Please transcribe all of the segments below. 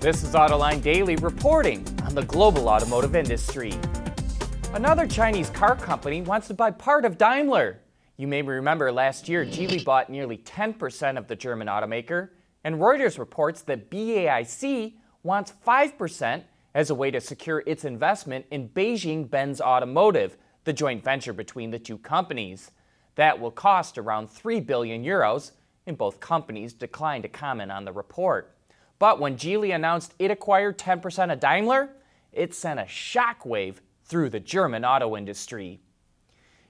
This is Autoline Daily reporting on the global automotive industry. Another Chinese car company wants to buy part of Daimler. You may remember last year Geely bought nearly 10% of the German automaker, and Reuters reports that BAIC wants 5% as a way to secure its investment in Beijing-Benz Automotive, the joint venture between the two companies. That will cost around 3 billion euros, and both companies declined to comment on the report. But when Geely announced it acquired 10% of Daimler, it sent a shockwave through the German auto industry.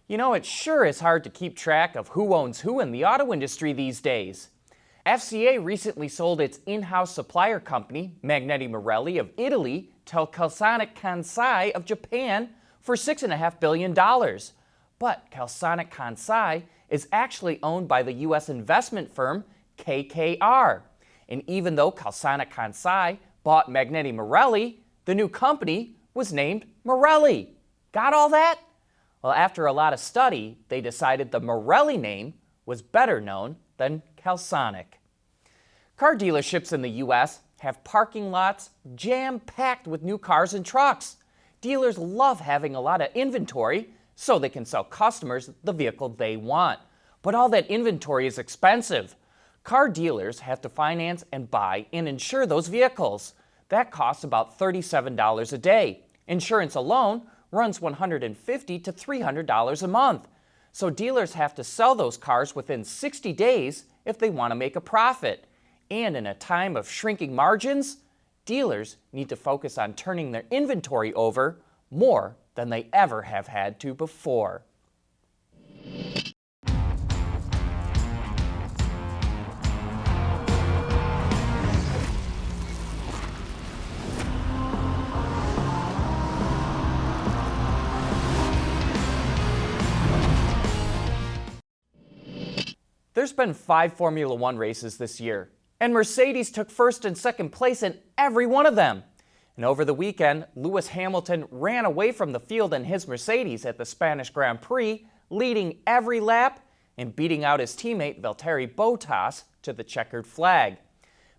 You know, it sure is hard to keep track of who owns who in the auto industry these days. FCA recently sold its in-house supplier company, Magneti-Marelli of Italy, to Calsonic Kansai of Japan for $6.5 billion. But Calsonic Kansai is actually owned by the U.S. investment firm KKR. And even though Calsonic Kansai bought Magneti-Marelli, the new company was named Marelli. Got all that? Well, after a lot of study, they decided the Marelli name was better known than Calsonic. Car dealerships in the U.S. have parking lots jam-packed with new cars and trucks. Dealers love having a lot of inventory so they can sell customers the vehicle they want. But all that inventory is expensive. Car dealers have to finance and buy and insure those vehicles. That costs about $37 a day. Insurance alone runs $150 to $300 a month. So dealers have to sell those cars within 60 days if they want to make a profit. And in a time of shrinking margins, dealers need to focus on turning their inventory over more than they ever have had to before. There's been 5 Formula One races this year, and Mercedes took first and second place in every one of them. And over the weekend, Lewis Hamilton ran away from the field in his Mercedes at the Spanish Grand Prix, leading every lap and beating out his teammate Valtteri Bottas to the checkered flag.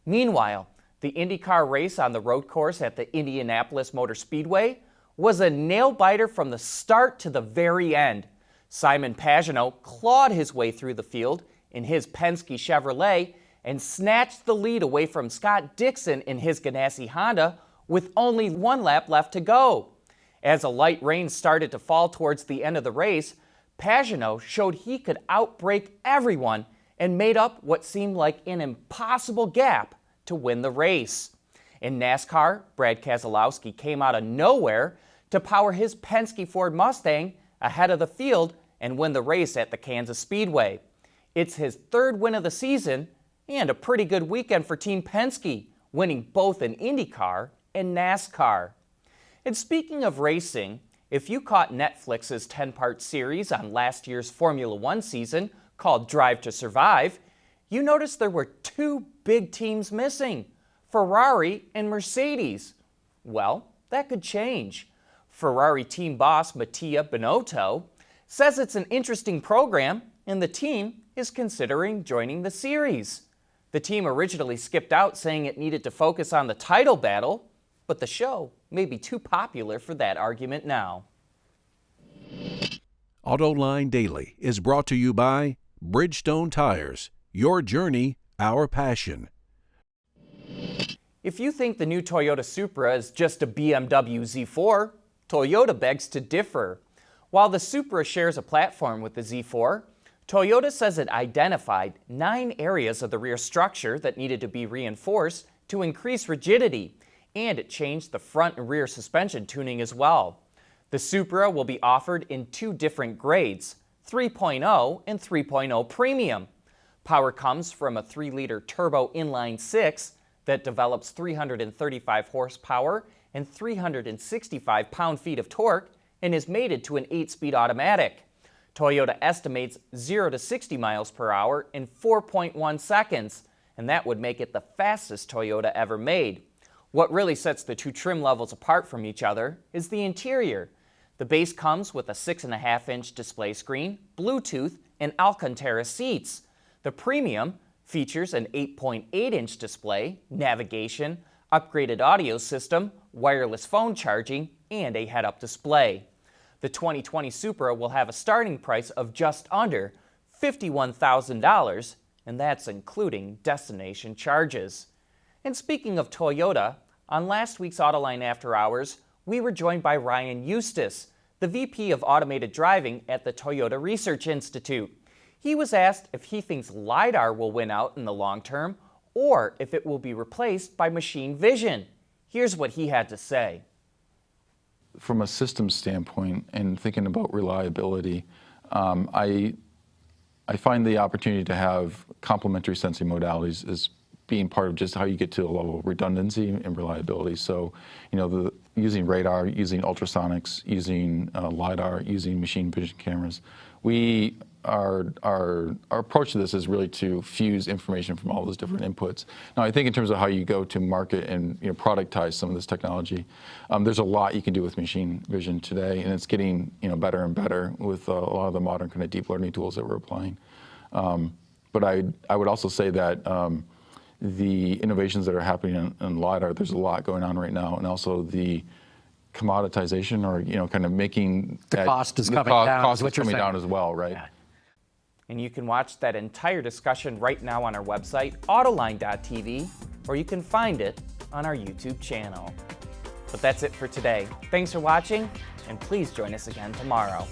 Meanwhile, the IndyCar race on the road course at the Indianapolis Motor Speedway was a nail-biter from the start to the very end. Simon Pagenaud clawed his way through the field in his Penske Chevrolet and snatched the lead away from Scott Dixon in his Ganassi Honda with only 1 lap left to go. As a light rain started to fall towards the end of the race, Pagenaud showed he could outbrake everyone and made up what seemed like an impossible gap to win the race. In NASCAR, Brad Keselowski came out of nowhere to power his Penske Ford Mustang ahead of the field and win the race at the Kansas Speedway. It's his 3rd win of the season and a pretty good weekend for Team Penske, winning both in IndyCar and NASCAR. And speaking of racing, if you caught Netflix's 10-part series on last year's Formula One season called Drive to Survive, you noticed there were 2 big teams missing, Ferrari and Mercedes. Well, that could change. Ferrari team boss Mattia Binotto says it's an interesting program and the team is considering joining the series. The team originally skipped out saying it needed to focus on the title battle, but the show may be too popular for that argument now. Autoline Daily is brought to you by Bridgestone Tires. Your journey, our passion. If you think the new Toyota Supra is just a BMW Z4, Toyota begs to differ. While the Supra shares a platform with the Z4, Toyota says it identified 9 areas of the rear structure that needed to be reinforced to increase rigidity, and it changed the front and rear suspension tuning as well. The Supra will be offered in 2 different grades, 3.0 and 3.0 Premium. Power comes from a 3-liter turbo inline-6 that develops 335 horsepower and 365 pound-feet of torque and is mated to an 8-speed automatic. Toyota estimates 0 to 60 miles per hour in 4.1 seconds, and that would make it the fastest Toyota ever made. What really sets the 2 trim levels apart from each other is the interior. The base comes with a 6.5-inch display screen, Bluetooth, and Alcantara seats. The Premium features an 8.8-inch display, navigation, upgraded audio system, wireless phone charging, and a head-up display. The 2020 Supra will have a starting price of just under $51,000, and that's including destination charges. And speaking of Toyota, on last week's Autoline After Hours, we were joined by Ryan Eustace, the VP of Automated Driving at the Toyota Research Institute. He was asked if he thinks LIDAR will win out in the long term or if it will be replaced by machine vision. Here's what he had to say. From a systems standpoint and thinking about reliability, I find the opportunity to have complementary sensing modalities as being part of just how you get to a level of redundancy and reliability. So, using radar, using ultrasonics, using LIDAR, using machine vision cameras, our approach to this is really to fuse information from all those different inputs. Now, I think in terms of how you go to market and productize some of this technology, there's a lot you can do with machine vision today, and it's getting better and better with a lot of the modern kind of deep learning tools that we're applying. But I would also say that the innovations that are happening in LIDAR, there's a lot going on right now, and also the commoditization, or kind of making the cost is coming down. Cost is coming down as well, right? Yeah. And you can watch that entire discussion right now on our website, Autoline.tv, or you can find it on our YouTube channel. But that's it for today. Thanks for watching, and please join us again tomorrow.